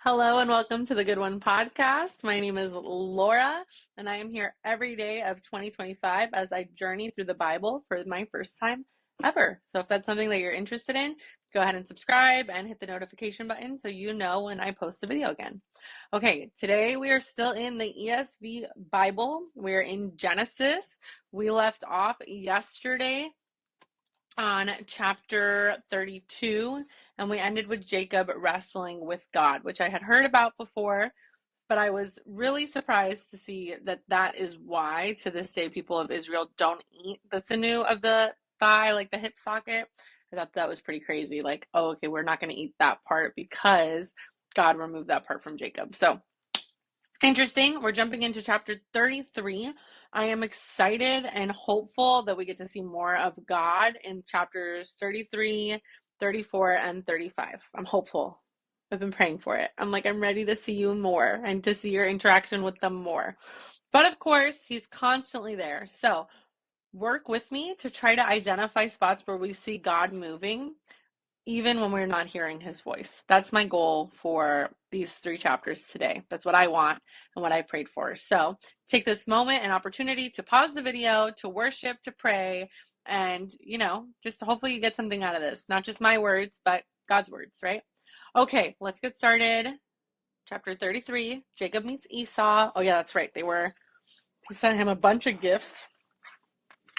Hello and welcome to the Good One podcast. My name is Laura, and I am here every day of 2025 as I journey through the Bible for my first time ever. So if that's something that you're interested in, go ahead and subscribe and hit the notification button so you know when I post a video again. Okay, today we are still in the ESV Bible. We're in Genesis. We left off yesterday on chapter 32, and we ended with Jacob wrestling with God, which I had heard about before, but I was really surprised to see that that is why to this day people of Israel don't eat the sinew of the thigh, like the hip socket. I thought that was pretty crazy. Like, oh, okay, we're not going to eat that part because God removed that part from Jacob. So interesting. We're jumping into chapter 33. I am excited and hopeful that we get to see more of God in chapters 33, 34, and 35. I'm hopeful. I've been praying for it. I'm ready to see you more and to see your interaction with them more. But of course, he's constantly there. So work with me to try to identify spots where we see God moving even when we're not hearing his voice. That's my goal for these 3 chapters today. That's what I want and what I prayed for. So take this moment and opportunity to pause the video, to worship, to pray, and, just hopefully you get something out of this. Not just my words, but God's words, right? Okay, let's get started. Chapter 33, Jacob meets Esau. Oh yeah, that's right. He sent him a bunch of gifts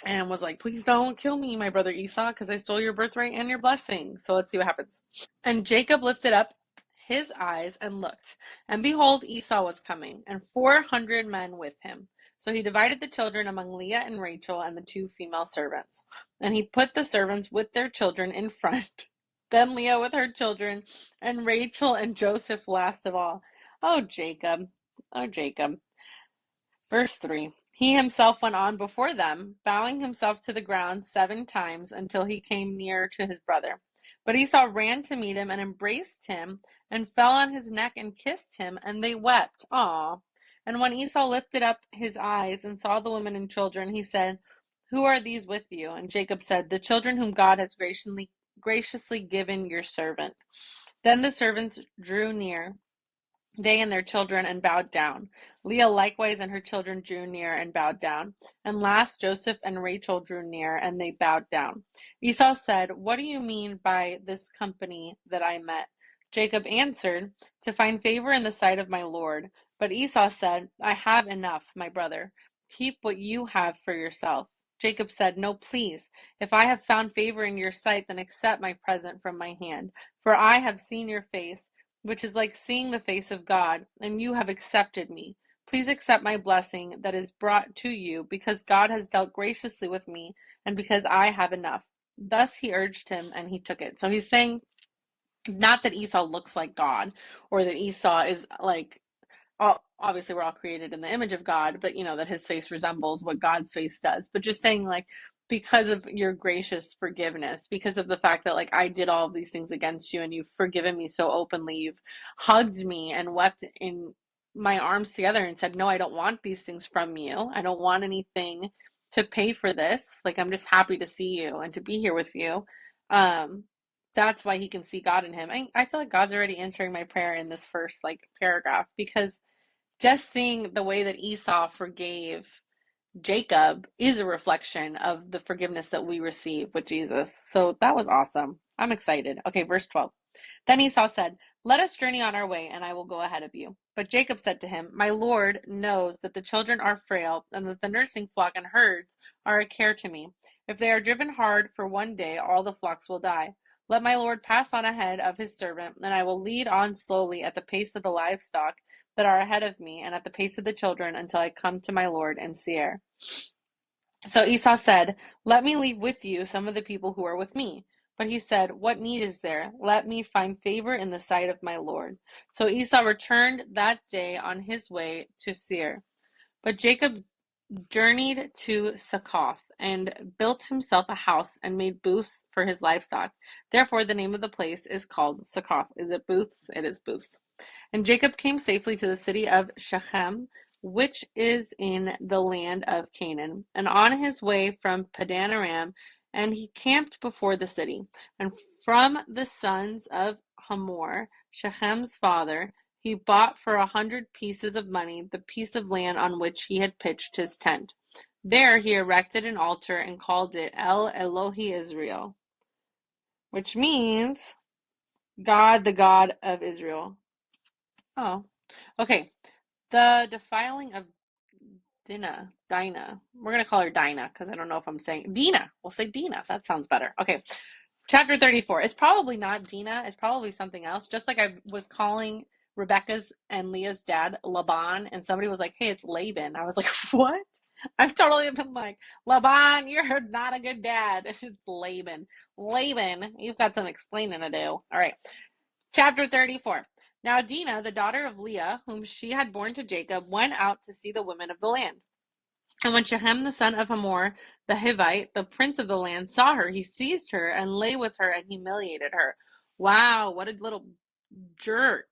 and was like, please don't kill me, my brother Esau, because I stole your birthright and your blessing. So let's see what happens. And Jacob lifted up his eyes and looked, and behold, Esau was coming, and 400 men with him. So he divided the children among Leah and Rachel and the 2 female servants. And he put the servants with their children in front, then Leah with her children, and Rachel and Joseph last of all. Oh, Jacob. Oh, Jacob. Verse 3. He himself went on before them, bowing himself to the ground 7 times until he came near to his brother. But Esau ran to meet him and embraced him and fell on his neck and kissed him, and they wept. Aw. And when Esau lifted up his eyes and saw the women and children, he said, who are these with you? And Jacob said, the children whom God has graciously given your servant. Then the servants drew near, they and their children, and bowed down. Leah likewise and her children drew near and bowed down. And last Joseph and Rachel drew near, and they bowed down. Esau said, what do you mean by this company that I met? Jacob answered, to find favor in the sight of my Lord. But Esau said, I have enough, my brother. Keep what you have for yourself. Jacob said, no, please. If I have found favor in your sight, then accept my present from my hand. For I have seen your face, which is like seeing the face of God, and you have accepted me. Please accept my blessing that is brought to you, because God has dealt graciously with me, and because I have enough. Thus he urged him, and he took it. So he's saying, not that Esau looks like God, or that Esau is like, obviously we're all created in the image of God, but that his face resembles what God's face does. But just saying, like, because of your gracious forgiveness, because of the fact that, like, I did all of these things against you and you've forgiven me so openly, you've hugged me and wept in my arms together and said, no, I don't want these things from you. I don't want anything to pay for this. Like, I'm just happy to see you and to be here with you. Um, that's why he can see God in him. I feel like God's already answering my prayer in this first, like, paragraph, because just seeing the way that Esau forgave Jacob is a reflection of the forgiveness that we receive with Jesus. So that was awesome. I'm excited. Okay, verse 12. Then Esau said, let us journey on our way, and I will go ahead of you. But Jacob said to him, my Lord knows that the children are frail, and that the nursing flock and herds are a care to me. If they are driven hard for one day, all the flocks will die. Let my Lord pass on ahead of his servant, and I will lead on slowly at the pace of the livestock that are ahead of me, and at the pace of the children, until I come to my Lord in Seir. So Esau said, let me leave with you some of the people who are with me. But he said, what need is there? Let me find favor in the sight of my Lord. So Esau returned that day on his way to Seir. But Jacob journeyed to Succoth and built himself a house and made booths for his livestock. Therefore, the name of the place is called Succoth. Is it booths? It is booths. And Jacob came safely to the city of Shechem, which is in the land of Canaan, and on his way from Padan Aram, and he camped before the city. And from the sons of Hamor, Shechem's father, he bought for 100 pieces of money the piece of land on which he had pitched his tent. There he erected an altar and called it El Elohi Israel, which means God, the God of Israel. Oh, okay. The defiling of Dinah. We're going to call her Dinah because I don't know if I'm saying Dinah. We'll say Dinah. That sounds better. Okay. Chapter 34. It's probably not Dinah. It's probably something else. Just like I was calling Rebecca's and Leah's dad Laban, and somebody was like, hey, it's Laban. I was like, what? I've totally been like, Laban, you're not a good dad. It's Laban. Laban, you've got some explaining to do. All right. Chapter 34. Now Dinah, the daughter of Leah, whom she had borne to Jacob, went out to see the women of the land. And when Shechem the son of Hamor the Hivite, the prince of the land, saw her, he seized her and lay with her and humiliated her. Wow, what a little jerk.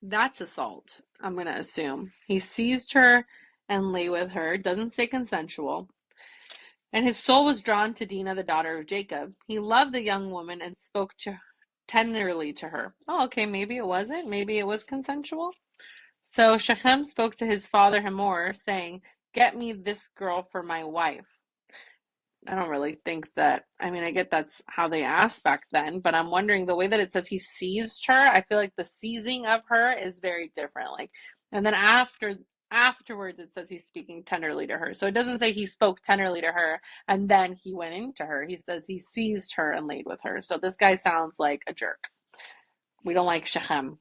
That's assault, I'm going to assume. He seized her and lay with her. Doesn't say consensual. And his soul was drawn to Dinah, the daughter of Jacob. He loved the young woman and spoke tenderly to her. Oh, okay, maybe it wasn't. Maybe it was consensual. So Shechem spoke to his father Hamor, saying, get me this girl for my wife. I don't really think that, I mean, I get that's how they asked back then, but I'm wondering the way that it says he seized her, I feel like the seizing of her is very different. Like, and then afterwards it says he's speaking tenderly to her. So it doesn't say he spoke tenderly to her and then he went into her. He says he seized her and laid with her. So this guy sounds like a jerk. We don't like Shechem.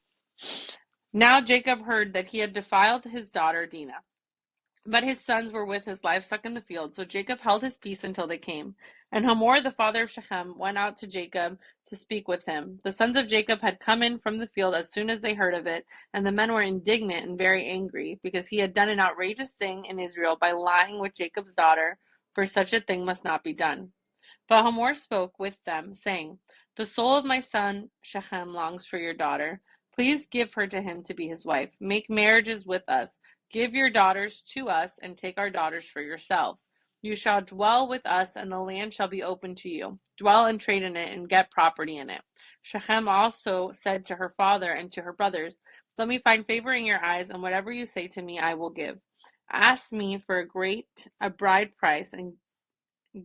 Now Jacob heard that he had defiled his daughter Dinah. But his sons were with his livestock in the field, so Jacob held his peace until they came. And Hamor, the father of Shechem, went out to Jacob to speak with him. The sons of Jacob had come in from the field as soon as they heard of it, and the men were indignant and very angry, because he had done an outrageous thing in Israel by lying with Jacob's daughter, for such a thing must not be done. But Hamor spoke with them, saying, the soul of my son Shechem longs for your daughter. Please give her to him to be his wife. Make marriages with us. Give your daughters to us, and take our daughters for yourselves. You shall dwell with us, and the land shall be open to you. Dwell and trade in it, and get property in it. Shechem also said to her father and to her brothers, let me find favor in your eyes, and whatever you say to me I will give. Ask me for a bride price, and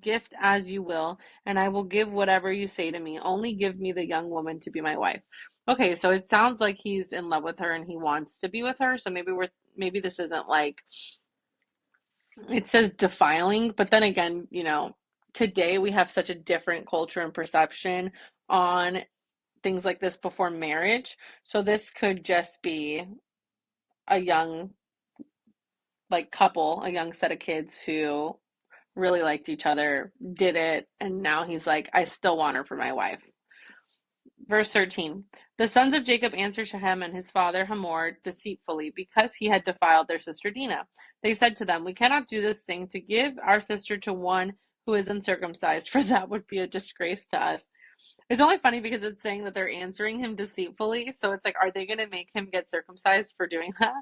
gift as you will, and I will give whatever you say to me. Only give me the young woman to be my wife. Okay, so it sounds like he's in love with her and he wants to be with her. So maybe this isn't like, it says defiling, but then again, today we have such a different culture and perception on things like this before marriage. So this could just be a young couple, a young set of kids who really liked each other, did it, and now he's like, I still want her for my wife. Verse 13. The sons of Jacob answered Shechem and his father Hamor deceitfully, because he had defiled their sister Dinah. They said to them, we cannot do this thing to give our sister to one who is uncircumcised, for that would be a disgrace to us. It's only funny because it's saying that they're answering him deceitfully, so it's like, are they going to make him get circumcised for doing that?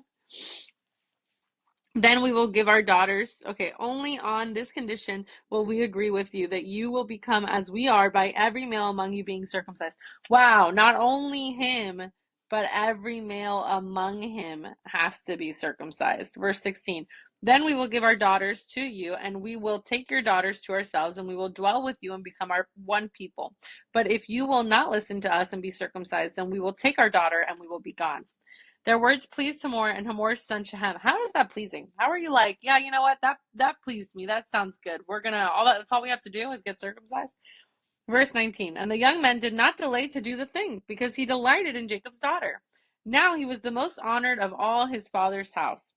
Then we will give our daughters, okay, only on this condition will we agree with you, that you will become as we are by every male among you being circumcised. Wow, not only him, but every male among him has to be circumcised. Verse 16, then we will give our daughters to you, and we will take your daughters to ourselves, and we will dwell with you and become our one people. But if you will not listen to us and be circumcised, then we will take our daughter and we will be gone. Their words pleased Hamor and Hamor's son Shechem. How is that pleasing? How are you like, yeah, you know what? That pleased me. That sounds good. That's all we have to do is get circumcised. Verse 19. And the young men did not delay to do the thing, because he delighted in Jacob's daughter. Now he was the most honored of all his father's house.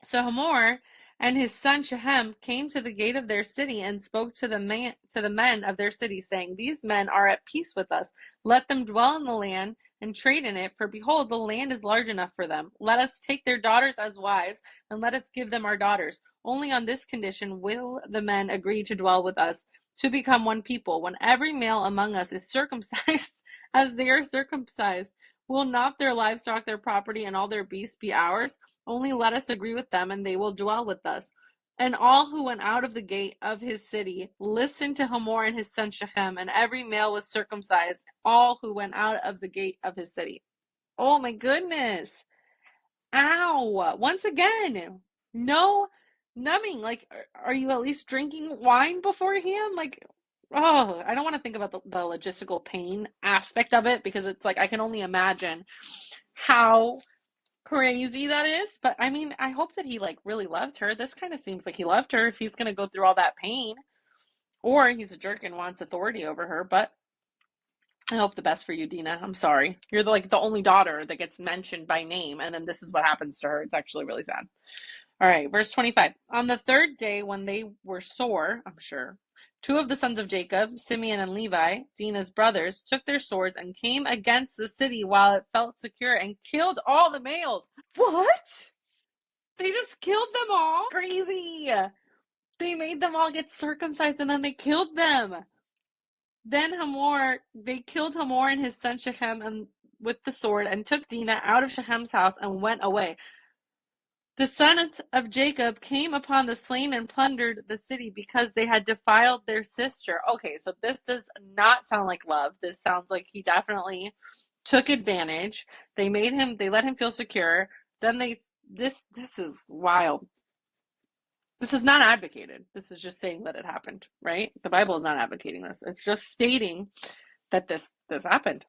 So Hamor and his son Shechem came to the gate of their city and spoke to the men of their city, saying, these men are at peace with us. Let them dwell in the land and trade in it, for behold, the land is large enough for them. Let us take their daughters as wives, and let us give them our daughters. Only on this condition will the men agree to dwell with us, to become one people. When every male among us is circumcised, as they are circumcised, will not their livestock, their property, and all their beasts be ours? Only let us agree with them, and they will dwell with us. And all who went out of the gate of his city listened to Hamor and his son Shechem, and every male was circumcised, all who went out of the gate of his city. Oh my goodness. Ow. Once again, no numbing. Like, are you at least drinking wine beforehand? Like, oh, I don't want to think about the logistical pain aspect of it because it's like I can only imagine how crazy that is. But I mean, I hope that he like really loved her. This kind of seems like he loved her if he's going to go through all that pain. Or he's a jerk and wants authority over her, but I hope the best for you, Dinah. I'm sorry. You're the only daughter that gets mentioned by name, and then this is what happens to her. It's actually really sad. All right, verse 25. On the third day, when they were sore, I'm sure, two of the sons of Jacob, Simeon and Levi, Dinah's brothers, took their swords and came against the city while it felt secure and killed all the males. What? They just killed them all? Crazy. They made them all get circumcised and then they killed them. Then they killed Hamor and his son Shechem and with the sword and took Dinah out of Shechem's house and went away. The sons of Jacob came upon the slain and plundered the city because they had defiled their sister. Okay, so this does not sound like love. This sounds like he definitely took advantage. They let him feel secure. Then this is wild. This is not advocated. This is just saying that it happened, right? The Bible is not advocating this. It's just stating that this happened.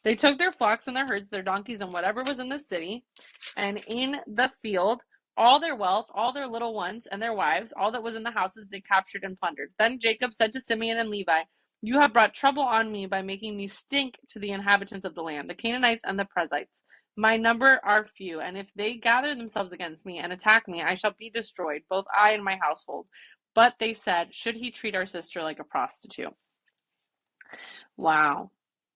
They took their flocks and their herds, their donkeys, and whatever was in the city, and in the field, all their wealth, all their little ones and their wives, all that was in the houses, they captured and plundered. Then Jacob said to Simeon and Levi, "You have brought trouble on me by making me stink to the inhabitants of the land, the Canaanites and the Perizzites. My number are few, and if they gather themselves against me and attack me, I shall be destroyed, both I and my household." But they said, "Should he treat our sister like a prostitute?" Wow,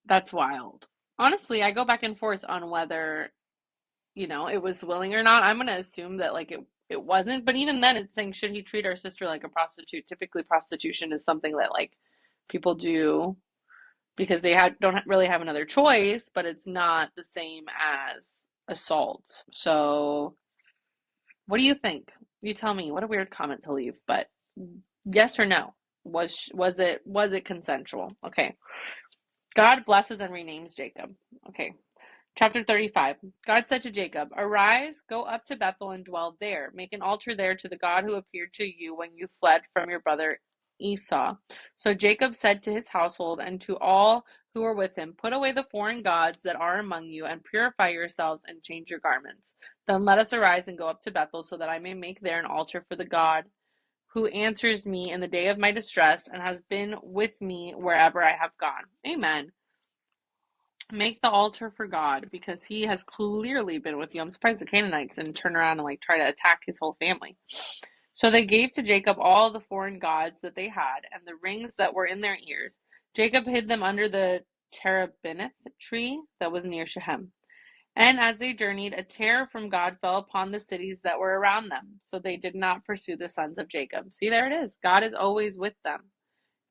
that's wild. Honestly, I go back and forth on whether, it was willing or not. I'm going to assume that like it wasn't, but even then it's saying, should he treat our sister like a prostitute? Typically prostitution is something that like people do because they don't really have another choice, but it's not the same as assault. So, what do you think? You tell me. What a weird comment to leave, but yes or no? Was it consensual? Okay. God blesses and renames Jacob. Okay. Chapter 35. God said to Jacob, "Arise, go up to Bethel and dwell there. Make an altar there to the God who appeared to you when you fled from your brother Esau." So Jacob said to his household and to all who were with him, "Put away the foreign gods that are among you and purify yourselves and change your garments. Then let us arise and go up to Bethel so that I may make there an altar for the God who answers me in the day of my distress and has been with me wherever I have gone." Amen. Make the altar for God because he has clearly been with you. I'm surprised the Canaanites didn't turn around and like try to attack his whole family. So they gave to Jacob all the foreign gods that they had and the rings that were in their ears. Jacob hid them under the terebinth tree that was near Shechem. And as they journeyed, a terror from God fell upon the cities that were around them. So they did not pursue the sons of Jacob. See, there it is. God is always with them.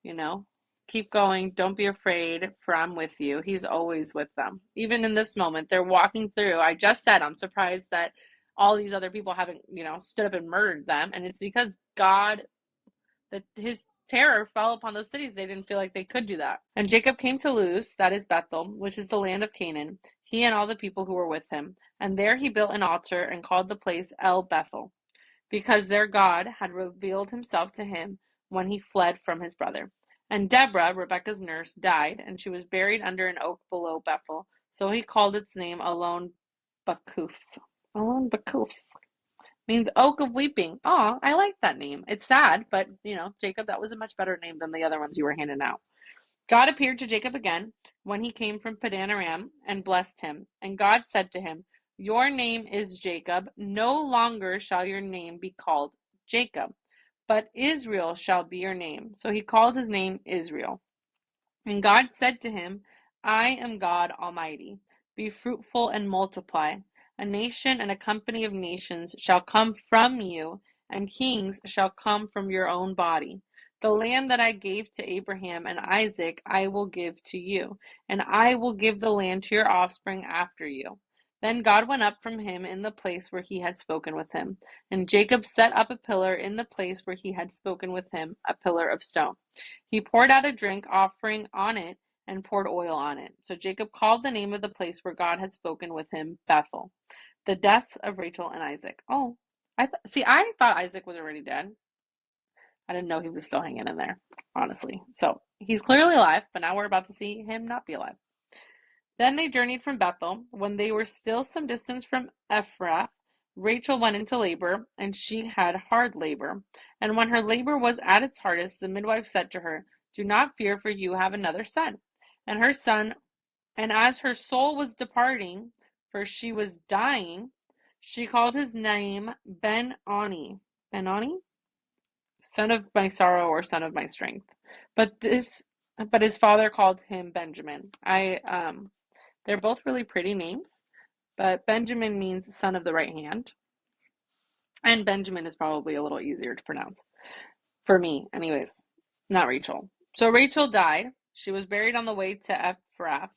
You know, keep going. Don't be afraid, for I'm with you. He's always with them. Even in this moment, they're walking through. I just said I'm surprised that all these other people haven't, stood up and murdered them. And it's because that his terror fell upon those cities. They didn't feel like they could do that. And Jacob came to Luz, that is Bethel, which is the land of Canaan, he and all the people who were with him. And there he built an altar and called the place El Bethel, because their God had revealed himself to him when he fled from his brother. And Deborah, Rebekah's nurse, died, and she was buried under an oak below Bethel. So he called its name Alon Bakuth. Alon Bakuth means oak of weeping. Oh, I like that name. It's sad, but, Jacob, that was a much better name than the other ones you were handing out. God appeared to Jacob again when he came from Padan Aram and blessed him. And God said to him, "Your name is Jacob. No longer shall your name be called Jacob, but Israel shall be your name." So he called his name Israel. And God said to him, "I am God Almighty. Be fruitful and multiply. A nation and a company of nations shall come from you, and kings shall come from your own body. The land that I gave to Abraham and Isaac I will give to you, and I will give the land to your offspring after you." Then God went up from him in the place where he had spoken with him. And Jacob set up a pillar in the place where he had spoken with him, a pillar of stone. He poured out a drink offering on it and poured oil on it. So Jacob called the name of the place where God had spoken with him Bethel. The deaths of Rachel and Isaac. Oh, I thought Isaac was already dead. I didn't know he was still hanging in there, honestly. So he's clearly alive, but now we're about to see him not be alive. Then they journeyed from Bethel. When they were still some distance from Ephrath, Rachel went into labor, and she had hard labor. And when her labor was at its hardest, the midwife said to her, "Do not fear, for you have another son." And her son, and as her soul was departing, for she was dying, she called his name Ben-Oni. Ben-Oni? Son of my sorrow or son of my strength. But his father called him Benjamin. They're both really pretty names, but Benjamin means son of the right hand, and Benjamin is probably a little easier to pronounce. For me, anyways, not Rachel. So Rachel died. She was buried on the way to Ephrath.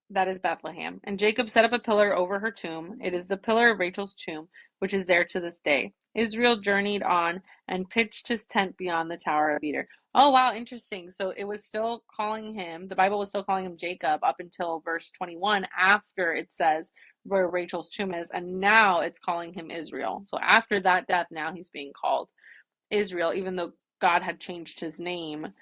That is Bethlehem. And Jacob set up a pillar over her tomb. It is the pillar of Rachel's tomb, which is there to this day. Israel journeyed on and pitched his tent beyond the Tower of Eder. Oh, wow, interesting. So it was still calling him, the Bible was still calling him Jacob up until verse 21, after it says where Rachel's tomb is, and now it's calling him Israel. So after that death, now he's being called Israel, even though God had changed his name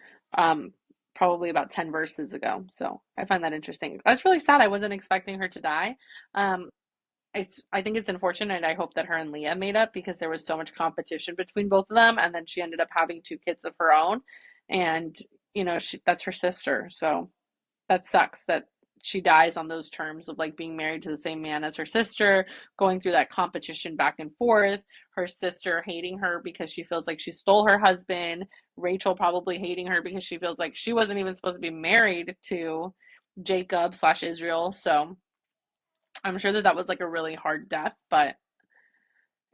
probably about 10 verses ago. So I find that interesting. That's really sad. I wasn't expecting her to die. I think it's unfortunate. I hope that her and Leah made up, because there was so much competition between both of them, and then she ended up having two kids of her own, and that's her sister. So that sucks that she dies on those terms of like being married to the same man as her sister, going through that competition back and forth, her sister hating her because she feels like she stole her husband, Rachel probably hating her because she feels like she wasn't even supposed to be married to Jacob/Israel. So I'm sure that was like a really hard death, but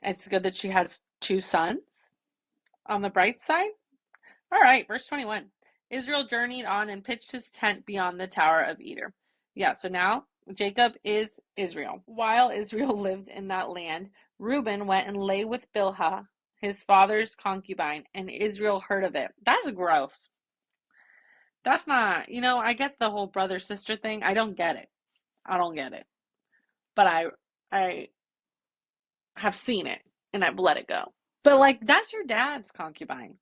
it's good that she has two sons on the bright side. All right, verse 21. Israel journeyed on and pitched his tent beyond the Tower of Eder. Yeah, so now Jacob is Israel. While Israel lived in that land, Reuben went and lay with Bilhah, his father's concubine, and Israel heard of it. That's gross. That's not, I get the whole brother-sister thing. I don't get it. I don't get it. But I have seen it, and I've let it go. But, like, that's your dad's concubine.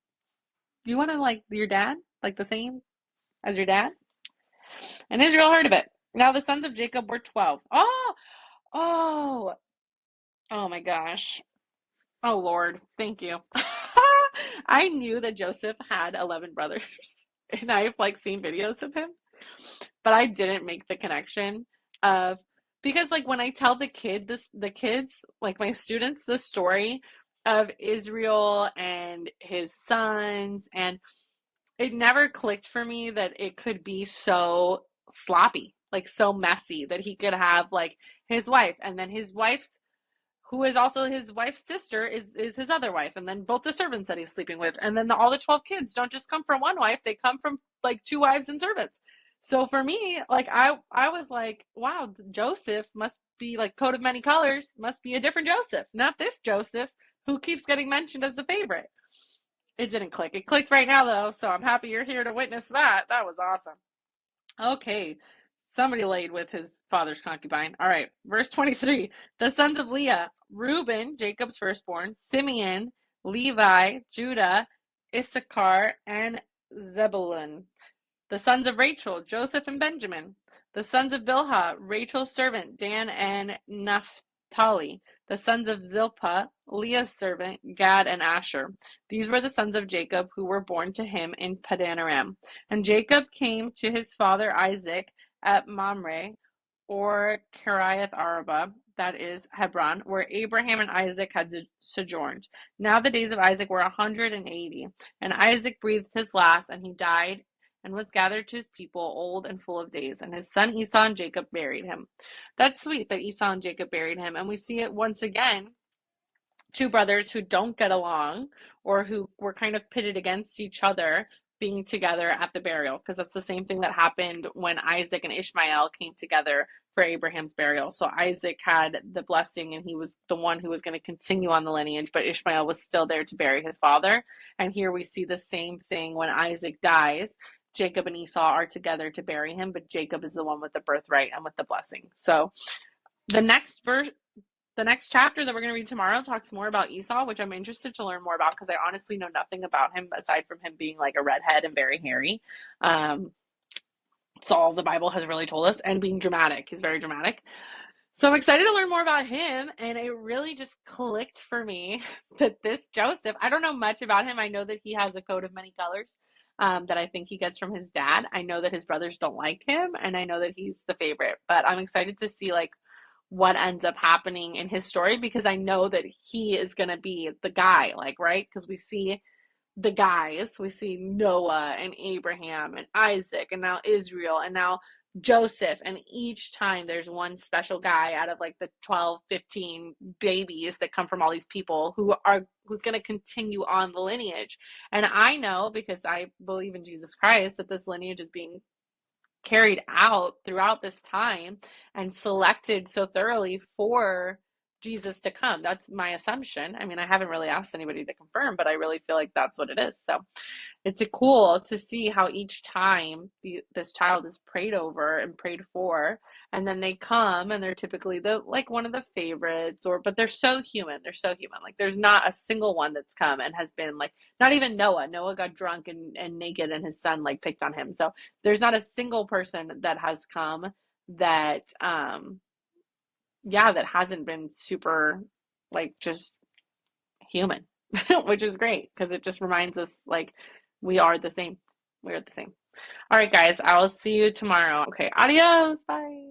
You want to like your dad? Like the same as your dad? And Israel heard of it. Now the sons of Jacob were 12. Oh, oh my gosh. Oh Lord, thank you. I knew that Joseph had 11 brothers, and I've like seen videos of him, but I didn't make the connection of, because like when I tell the kids, like my students, the story of Israel and his sons, and it never clicked for me that it could be so sloppy, like so messy, that he could have like his wife, and then his wife's, who is also his wife's sister, is his other wife, and then both the servants that he's sleeping with, and then all the 12 kids don't just come from one wife, they come from like two wives and servants. So for me, like I was like, wow, Joseph must be like coat of many colors, must be a different Joseph, not this Joseph who keeps getting mentioned as the favorite. It didn't click. It clicked right now, though, so I'm happy you're here to witness that. That was awesome. Okay, somebody laid with his father's concubine. All right, verse 23. The sons of Leah, Reuben, Jacob's firstborn, Simeon, Levi, Judah, Issachar, and Zebulun. The sons of Rachel, Joseph and Benjamin. The sons of Bilhah, Rachel's servant, Dan and Naphtali. The sons of Zilpah, Leah's servant, Gad and Asher. These were the sons of Jacob who were born to him in Padan Aram. And Jacob came to his father Isaac at Mamre, or Kiriath Arba, that is Hebron, where Abraham and Isaac had sojourned. Now the days of Isaac were 180, and Isaac breathed his last, and he died and was gathered to his people, old and full of days. And his son Esau and Jacob buried him. That's sweet that Esau and Jacob buried him. And we see it once again, two brothers who don't get along, or who were kind of pitted against each other, being together at the burial, because that's the same thing that happened when Isaac and Ishmael came together for Abraham's burial. So Isaac had the blessing, and he was the one who was going to continue on the lineage, but Ishmael was still there to bury his father. And here we see the same thing when Isaac dies. Jacob and Esau are together to bury him, but Jacob is the one with the birthright and with the blessing. So the next verse, the next chapter that we're going to read tomorrow talks more about Esau, which I'm interested to learn more about because I honestly know nothing about him aside from him being like a redhead and very hairy. It's all the Bible has really told us, and being dramatic. He's very dramatic. So I'm excited to learn more about him, and it really just clicked for me that this Joseph, I don't know much about him. I know that he has a coat of many colors that I think he gets from his dad. I know that his brothers don't like him, and I know that he's the favorite, but I'm excited to see like what ends up happening in his story because I know that he is going to be the guy, like, right? Because we see the guys. We see Noah and Abraham and Isaac and now Israel and now Joseph. And each time there's one special guy out of like the 12, 15 babies that come from all these people who's going to continue on the lineage. And I know because I believe in Jesus Christ that this lineage is being carried out throughout this time and selected so thoroughly for Jesus to come. That's my assumption. I mean, I haven't really asked anybody to confirm, but I really feel like that's what it is. So it's cool to see how each time this child is prayed over and prayed for, and then they come and they're typically the like one of the favorites, or but they're so human. They're so human. Like there's not a single one that's come and has been like not even Noah. Noah got drunk and naked, and his son like picked on him. So there's not a single person that has come that yeah, that hasn't been super like just human, which is great because it just reminds us like we are the same. We are the same. All right, guys, I will see you tomorrow. Okay, adios. Bye.